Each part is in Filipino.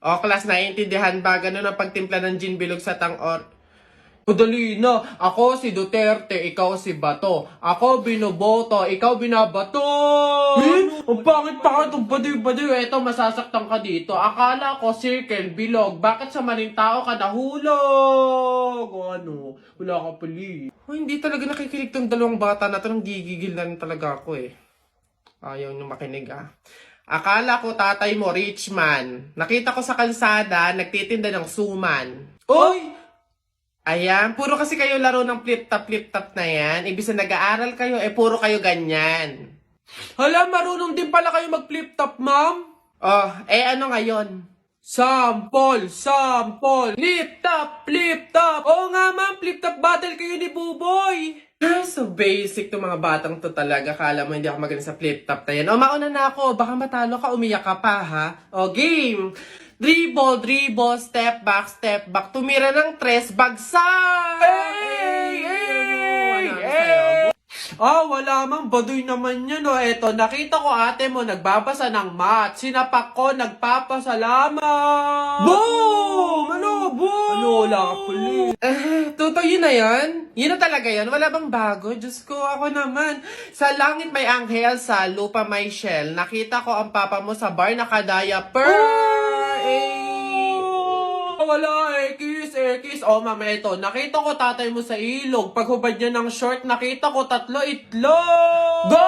O, class, naiintindihan ba? Ganun ang pagtimpla ng gin bilog sa tang-or. Madali na. Ako si Duterte, ikaw si Bato. Ako binoboto, ikaw binabato. Ang pangit-pangit ang baduy-baduy. Eto, masasaktan ka dito. Akala ko circle, bilog. Bakit sa maling tao ka nahulog? O ano? Wala ka pali. Oh, hindi talaga nakikinig tong dalawang bata na to. Nang gigigil na rin talaga ako eh. Ayaw nyo makinig ah. Akala ko tatay mo, rich man. Nakita ko sa kalsada, nagtitinda ng suman. Oy! Ayan, puro kasi kayo laro ng flip-top na yan. Ibig na nag-aaral kayo, puro kayo ganyan. Hala, marunong din pala kayo mag-flip-top, ma'am? Oh, ano ngayon? Sample! Flip-top! Oo nga, ma'am, flip-top battle kayo ni Buboy. So basic to mga batang to talaga. Kala mo hindi ako magaling sa flip-top na yan. O, mauna na ako. Baka matalo ka, umiyak ka pa, ha? O, game! Dribble, step back. Tumira ng tres, bagsak! Wala mang baduy naman yun, o. Eto, nakita ko ate mo nagbabasa ng math. Sinapak ko, nagpapasalamat! Boom! Boom? Wala ka puli. Totoo yun na yan? Yun na talaga yan? Wala bang bago? Diyos ko, ako naman. Sa langit may anghel, sa lupa may shell. Nakita ko ang papa mo sa bar naka-diaper. Wala, kiss. Mama, ito. Nakita ko tatay mo sa ilog. Paghubad niya ng short, nakita ko 3 itlog. Go!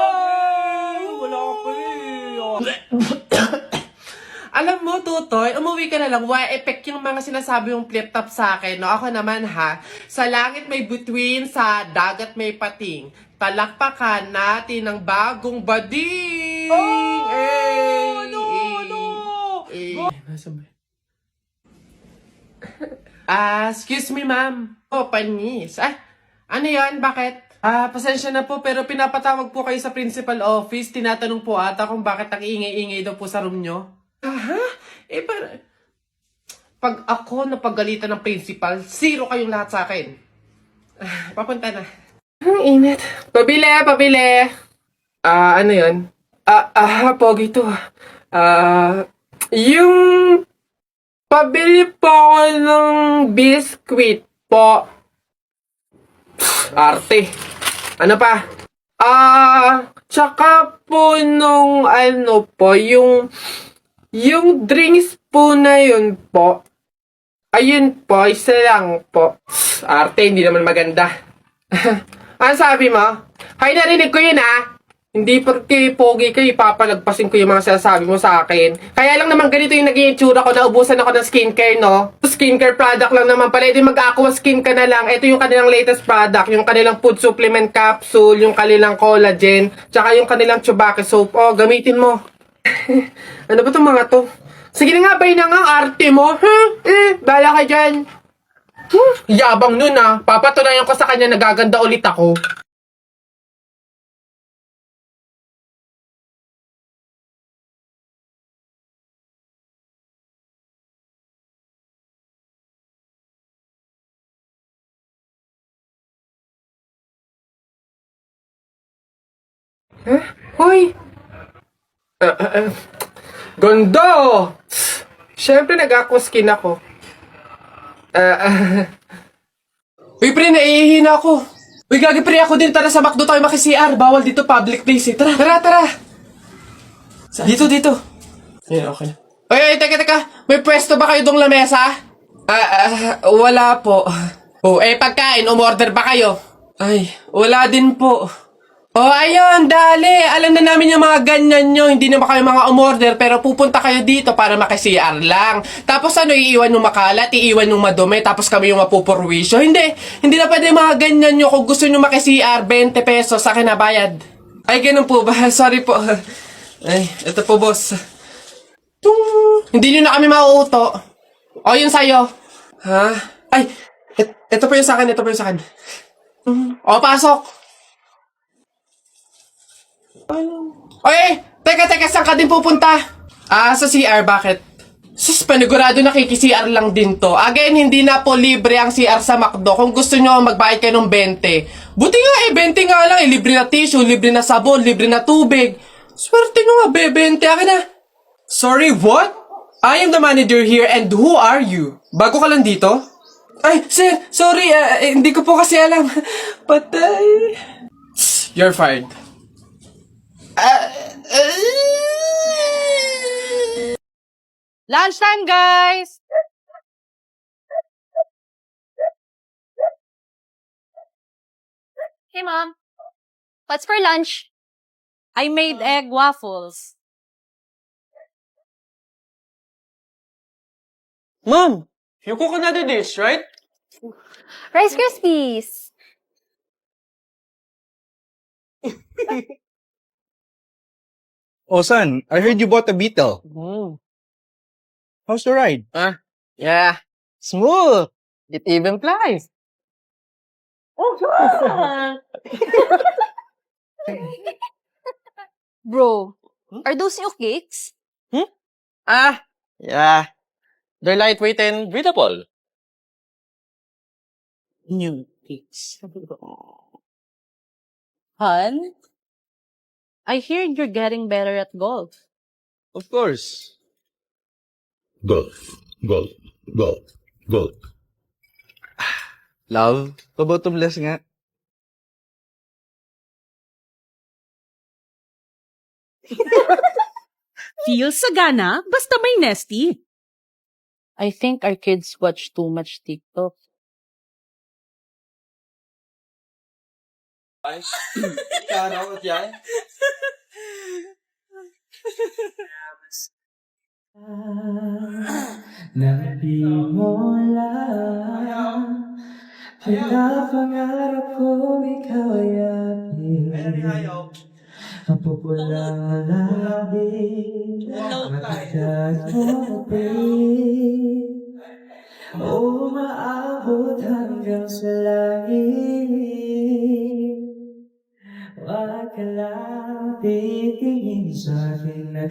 Wala ka pa Alam mo, Tutoy, umuwi ka na lang. Why effect yung mga sinasabi yung flip-top sa akin. No? Ako naman ha, sa langit may bituin, sa dagat may pating. Talakpakan natin ng bagong bading! Excuse me, ma'am. Panis. Ano yan? Bakit? Pasensya na po, pero pinapatawag po kayo sa principal office. Tinatanong po ata kung bakit nag-iingay-ingay daw po sa room nyo. Pag ako napagalitan ng principal, 0 kayong lahat sa akin. Papunta na. Ang init. Pabili. Ano yun? Pogi to. Yung pabili po ako ng biskwit po. Arte. Ano pa? Tsaka po nung ano po, yung drinks po na yun po. Ayun po, isa lang po. Arte, hindi naman maganda. Ano sabi mo? Hay, narinig ko yun Hindi porque pogi kayo, ipapalagpasin ko yung mga sinasabi mo sa akin. Kaya lang naman ganito yung naging itsura ko, naubusan ako ng skincare, no? Skincare product lang naman pala, edi mag-aqua skin ka na lang. Ito yung kanilang latest product, yung kanilang food supplement capsule, yung kanilang collagen, tsaka yung kanilang Chubaki soap. Gamitin mo. Ano ba itong mga to? Sige na nga, bay na nga, arte mo. Bala ka dyan. Yabang nun Papatunayan ko sa kanya nagaganda ulit ako. Hoy! Ganda! Siyempre nag-aqua skin ako. Uy, pre, naiihina ako. Uy, gagi pre, ako din. Tara sa McDo tayo maki-CR. Bawal dito, public place Tara. Dito. Ayan, okay na. Uy, teka. May pwesto ba kayo dong lamesa? Wala po. Pagkain, umorder ba kayo? Ay, wala din po. Ayun, dali. Alam na namin yung mga ganyan nyo. Hindi naman kayo mga umorder, pero pupunta kayo dito para maki-CR lang. Tapos iiwan yung makalat, iiwan yung madumi, tapos kami yung mapupurwisyo. Hindi na pwede mga ganyan nyo. Kung gusto nyo maki-CR, 20 pesos, sa akin na bayad. Ay, ganun po ba? Sorry po. Ay, ito po, boss. Hindi nyo na kami mauuto. Yun sa'yo. Ha? Ay, ito po yung sa akin, pasok. Teka, saan ka din pupunta? Sa CR, bakit? Sus, panigurado nakiki-CR lang din to. Again, hindi na po libre ang CR sa McDo. Kung gusto nyo, magbayad kayo ng 20. Buti nga 20 nga lang libre na tissue, libre na sabon, libre na tubig. Swerte nyo nga, 20. Akin na. Sorry, what? I am the manager here and who are you? Bago ka lang dito? Ay, sir, sorry, hindi ko po kasi alam. Patay. You're fired. Lunchtime, guys! Hey, Mom. What's for lunch? I made egg waffles. Mom, you cook another dish, right? Rice Krispies. Oh, son, I heard you bought a Beetle. How's the ride? Yeah. Smooth. It even flies. Bro, are those new cakes? Yeah. They're lightweight and breathable. New cakes. Hun? I hear you're getting better at golf. Of course. Golf, golf, golf, golf. Love, pabotomless nga. Feel sagana, basta may nesty. I think our kids watch too much TikTok. Nang di mo lang pinapangarap ko ikaw ay aking ang pupulang labi Mabigat mo o maabot hanggang sa langit Wag ka lang titingin sa'kin at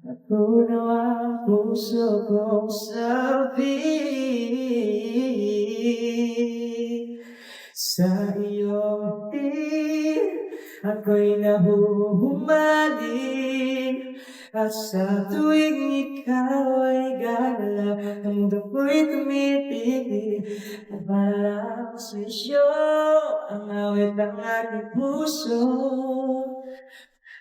natunaw ang puso kong sabi Sa iyong tingin ako'y nahuhumaling At sa tuwing ikaw ay gagalaw Ang dugo'y tumitigil At parang swisyo Ang awit ng aking puso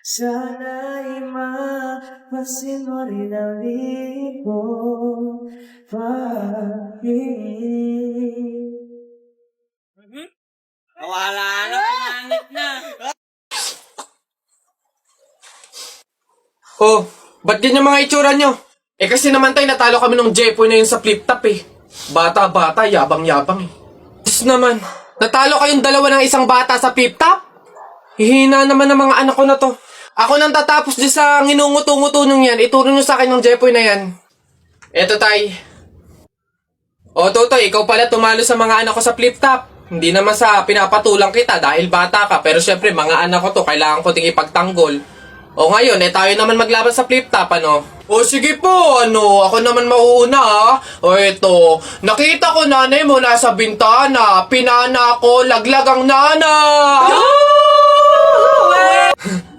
Sana'y mapasin mo rin ang libo pag-ibig Oh, ba't ganyan mga itsura nyo? Eh kasi naman tayo natalo kami nung Jepoy na yun sa flip top eh. Bata-bata, yabang-yabang eh. Diyos naman, natalo kayong dalawa ng isang bata sa flip top? Hihina naman ng mga anak ko na to. Ako nang tatapos dyan sa nginunguto-nguto nyo yan, ituro nyo sa akin ng Jepoy na yan. Eto tay. O Totoy, ikaw pala tumalo sa mga anak ko sa flip top. Hindi naman sa pinapatulang kita dahil bata ka, pero syempre mga anak ko to, kailangan ko ting ipagtanggol. O ngayon, tayo naman maglaban sa flip top, ano? O sige po, ako naman mauuna ha. O eto, nakita ko nanay mo nasa bintana, pinana ko, laglag ang nana.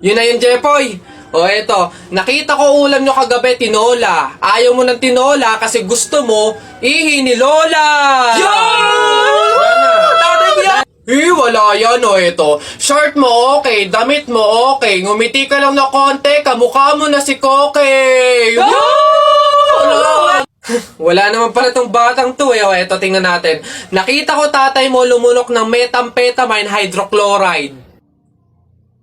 Yun na yun, Jepoy. O eto, nakita ko ulam nyo kagabi, tinola. Ayaw mo ng tinola kasi gusto mo, ihi ni Lola. Wala yan o ito. Shirt mo okay, damit mo okay, ngumiti ka lang na konti, kamukha mo na si Koke. Wala naman pala tong batang to eh. O eto, tingnan natin. Nakita ko tatay mo lumunok ng methamphetamine hydrochloride.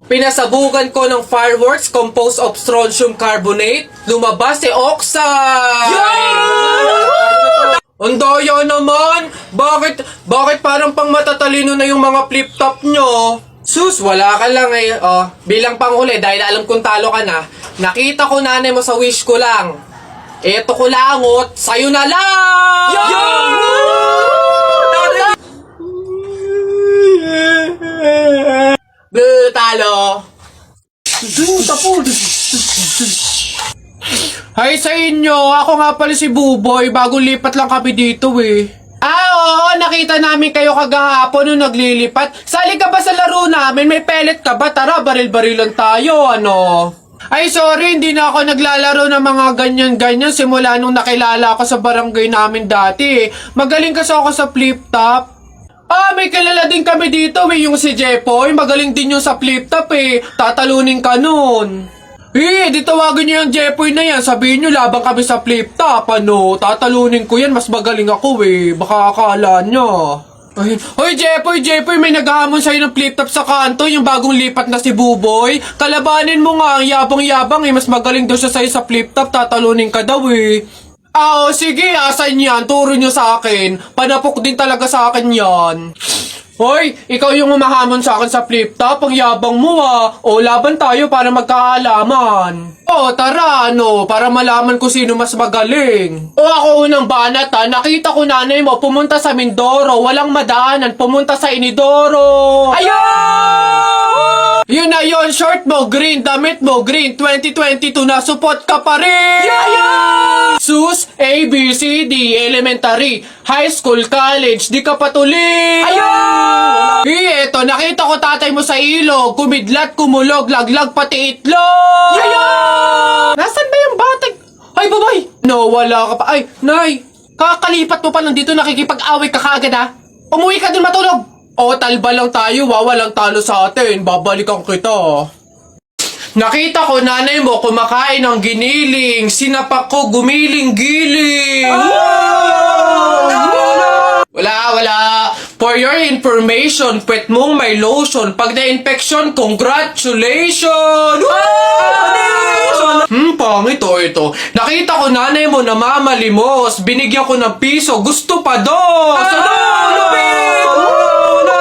Pinasabugan ko ng fireworks composed of strontium carbonate. Lumabas si oxide! Ang daya naman! Bakit parang pang matatalino na yung mga flip-top nyo? Sus, wala ka lang eh. Oh, bilang panghuli, dahil alam kong talo ka na, nakita ko nanay mo sa wish ko lang. Eto ko langot, sa'yo na lang! Talo! Hi sa inyo! Ako nga pala si Buboy. Bagong lipat lang kami dito eh. Oo, nakita namin kayo kagahapon nung naglilipat. Sali ka ba sa laro namin? May pellet ka ba? Tara, baril-barilan tayo, ano? Ay, sorry, hindi na ako naglalaro ng mga ganyan-ganyan simula nung nakilala ako sa barangay namin dati. Magaling kasi ako sa flip-top. Ah, may kilala din kami dito yung si Jepoy. Magaling din yung sa flip-top Tatalunin ka nun. Di tawagin niyo yung Jepoy na yan. Sabihin niyo, labang kami sa flip-top, Tatalunin ko yan, mas magaling ako Baka akala niya. Ay, hoy, Jepoy, may naghahamon sa'yo ng flip-top sa kanto, yung bagong lipat na si Buboy. Kalabanin mo nga, ang yabang-yabang mas magaling daw siya sa'yo sa flip-top, tatalunin ka daw sige, asan yan? Turo nyo sa akin. Panapok din talaga sa akin yan. Hoy, ikaw yung humahamon sa akin sa flip-top, ang yabang mo O, laban tayo para magkaalaman. Tara, para malaman ko sino mas magaling. Ako unang banat nakita ko nanay mo pumunta sa Mindoro, walang madaanan, pumunta sa Inidoro. Ayun! Yun na yun, short mo, green, damit mo, green, 2022 na, support ka pa rin! Sus, A, B, C, D, elementary, high school, college, di ka patuloy! Ayun! Eto, nakita ko tatay mo sa ilog, kumidlat, kumulog, laglag, pati itlog! Nasaan ba yung batag? Ay, babay! No, wala ka pa. Ay, nay! Kakalipat mo pa lang dito, nakikipag-away ka kaagad Umuwi ka dun matulog! Talba lang tayo walang talo sa atin. Babalikan kita. Nakita ko nanay mo kumakain ng giniling. Sinapak ko gumiling-giling. Wala. For your information, pwet mong may lotion. Pag na-infection, congratulations! Pangit ito. Nakita ko nanay mo namamalimos. Binigyan ko ng piso. Gusto pa dos!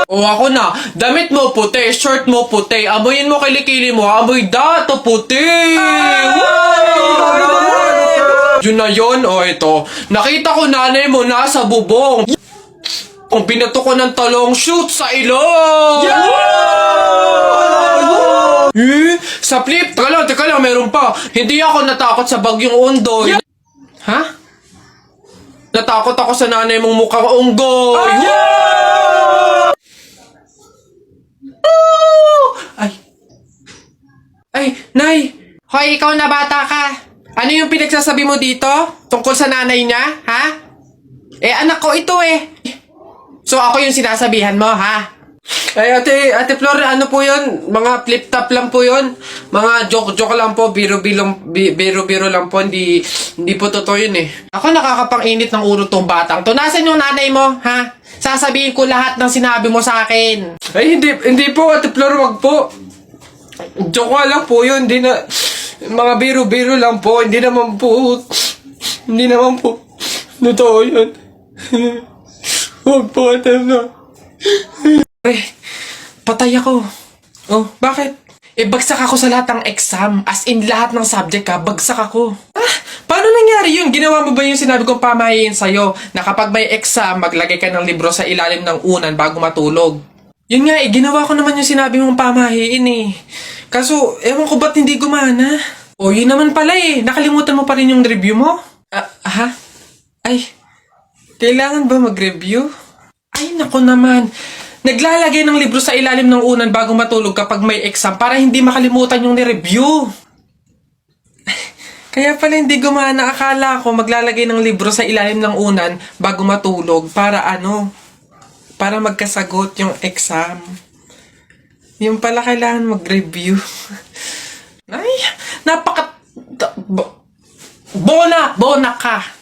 Ako na. Damit mo puti, shirt mo puti. Amoyin mo kilikili mo. Amoy dato puti. Yun na yun, ito. Nakita ko nanay mo nasa bubong. Kung binato ko ng talong, shoot sa ilong! Sa flip, teka lang, meron pa. Hindi ako natakot sa bagyong Undoy. Ha? Natakot ako sa nanay mong mukhang unggoy. Ay, nay! Hoy, ikaw na bata ka. Ano yung pinagsasabi mo dito? Tungkol sa nanay niya, ha? Anak ko ito So, ako yung sinasabihan mo, ha? Ay, ate Flor, ano po yun? Mga flip-top lang po yun. Mga joke lang po, biro lang po. Hindi po totoo yun Ako nakakapang-init ng ulo tong batang to. Nasaan yung nanay mo, ha? Sasabihin ko lahat ng sinabi mo sa akin. Ay, hindi po, ate Flor, wag po. Joke lang po yun. Hindi na, mga biro lang po. Hindi naman po, totoo yun. Huwag po, ate Flor. Patay ako. Bakit? Bagsak ako sa lahat ng exam. As in, lahat ng subject bagsak ako. Paano nangyari yun? Ginawa mo ba yung sinabi kong pamahiin sa'yo na kapag may exam, maglagay ka ng libro sa ilalim ng unan bago matulog? Yun nga ginawa ko naman yung sinabi mong pamahiin Kaso, ewan ko ba't hindi gumana? Yun naman pala Nakalimutan mo pa rin yung review mo? Ha? Ay, kailangan ba mag-review? Ay, naku naman. Naglalagay ng libro sa ilalim ng unan bago matulog kapag may exam para hindi makalimutan yung ni-review. Kaya pala hindi gumana. Akala ko maglalagay ng libro sa ilalim ng unan bago matulog para para magkasagot yung exam. Yung pala kailangan mag-review. Ay, Bona ka.